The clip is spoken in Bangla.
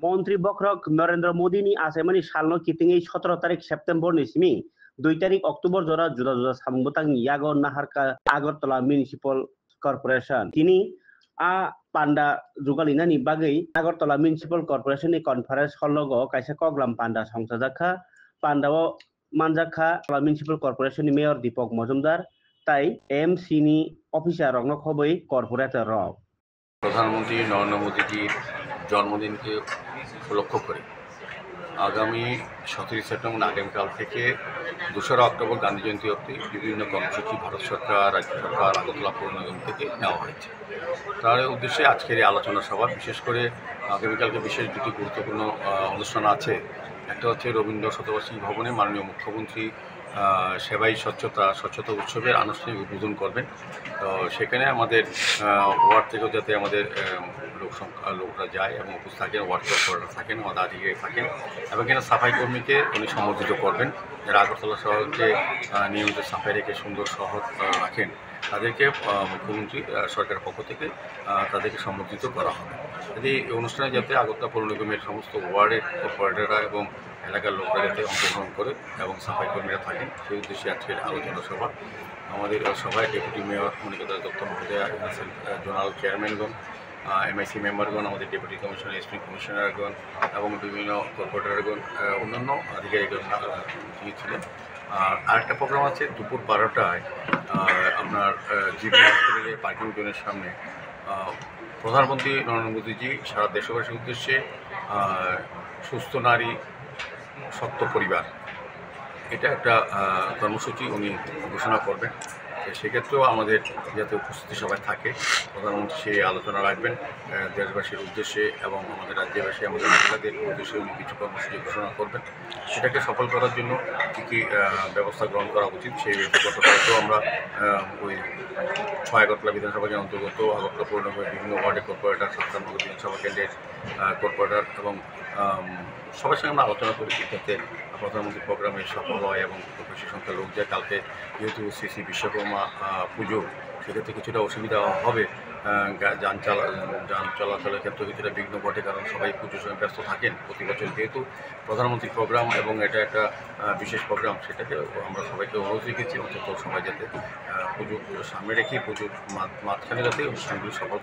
Menteri Bokrok Narendra Modi ni asemani salno kitingi 17 tarik September ni simi 2 tarik Oktober jora juda sambutang yago naharka Agartala Municipal Corporation kini a panda jugalina ni bagai Agartala Municipal Corporation ni conference hologo kaisa kogram panda songsajakha pandao manjakha Municipal Corporation ni Mayor Deepak Majumdar tai MC ni officer rokno khoboi corporator rok প্রধানমন্ত্রী নরেন্দ্র মোদীজির জন্মদিনকে উপলক্ষ করে আগামী 17 সেপ্টেম্বর আগামীকাল থেকে 2রা অক্টোবর গান্ধী জয়ন্তী অবধি বিভিন্ন কর্মসূচি ভারত সরকার রাজ্য সরকার আগরতলা পৌর নিগম থেকে নেওয়া হয়েছে। তার উদ্দেশ্যে আজকের এই আলোচনা সভা বিশেষ করে আগামীকালকে বিশেষ দুটি গুরুত্বপূর্ণ অনুষ্ঠান আছে। একটা হচ্ছে রবীন্দ্র শতবার্ষিকী ভবনে মাননীয় মুখ্যমন্ত্রী সেবাই স্বচ্ছতা উৎসবের আনুষ্ঠানিক উদ্বোধন করবেন। তো সেখানে আমাদের ওয়ার্ড থেকেও যাতে আমাদের লোকরা যায় এবং উপস্থিত থাকেন, ওয়ার্ড কর্পোরেটর থাকেন, আমাদের আধিকারিক থাকেন এবং এখানে সাফাই কর্মীকে উনি সম্বর্ধিত করবেন যারা আগরতলা শহরকে নিয়মিত সাফাই রেখে সুন্দর শহর রাখেন তাদেরকে মুখ্যমন্ত্রী সরকারের পক্ষ থেকে তাদেরকে সম্বর্ধিত করা হবে। যদি এই অনুষ্ঠানে যাতে আগরতলা পৌর নিগমের সমস্ত ওয়ার্ডের কর্পোরেটররা এবং এলাকার লোকরা যাতে অংশগ্রহণ করে এবং সাফাই কর্মীরা থাকেন সেই উদ্দেশ্যে আজকের আলোচনা সভা। আমাদের সভায় ডেপুটি মেয়র মনিকা দত্ত মহোদয়া, জোনাল চেয়ারম্যানগণ, MIC মেম্বারগণ, আমাদের ডেপুটি কমিশনার, এসপি কমিশনারগণ এবং বিভিন্ন কর্পোরেটরগণ, অন্যান্য আধিকারিকগণ ছিলেন। আর আরেকটা প্রোগ্রাম আছে দুপুর 12টায় আপনার জিবি হসপিটালের পার্কিং জোনের সামনে প্রধানমন্ত্রী নরেন্দ্র মোদীজি সারা দেশবাসীর উদ্দেশ্যে সুস্থ নারী শক্ত পরিবার এটা একটা কর্মসূচি উনি ঘোষণা করবেন। সেক্ষেত্রেও আমাদের যাতে উপস্থিতি সবাই থাকে, প্রধানমন্ত্রী সেই আলোচনা রাখবেন দেশবাসীর উদ্দেশ্যে এবং আমাদের রাজ্যবাসী আমাদের মহিলাদের উদ্দেশ্যে উনি কিছু কর্মসূচি ঘোষণা করবেন। সেটাকে সফল করার জন্য কী কী ব্যবস্থা গ্রহণ করা উচিত সেই গতকালকেও আমরা ওই 6 আগরতলা বিধানসভার অন্তর্গত আগরতলা পৌর নিগমের বিভিন্ন ওয়ার্ডের কর্পোরেটর, 57 বিধানসভা কেন্দ্রের কর্পোরেটর এবং সবার সঙ্গে আমরা আলোচনা করেছি যাতে প্রধানমন্ত্রীর প্রোগ্রামে সফল হয় এবং বেশি সংখ্যার লোক যায়। কালকে যেহেতু শ্রী বিশ্বকর্মা পুজো সেক্ষেত্রে কিছুটা অসুবিধা হবে, যান চলাচলের ক্ষেত্রে কিছুটা বিঘ্ন ঘটে, কারণ সবাই পুজোর সময় ব্যস্ত থাকেন প্রতি বছর। যেহেতু প্রধানমন্ত্রীর প্রোগ্রাম এবং এটা একটা বিশেষ প্রোগ্রাম, সেটাকে আমরা সবাইকে অনুরোধ রেখেছি অন্তত সবাই যাতে পুজো সামনে রেখে পুজোর মাঝখানে যাতে অনুষ্ঠানগুলি সফল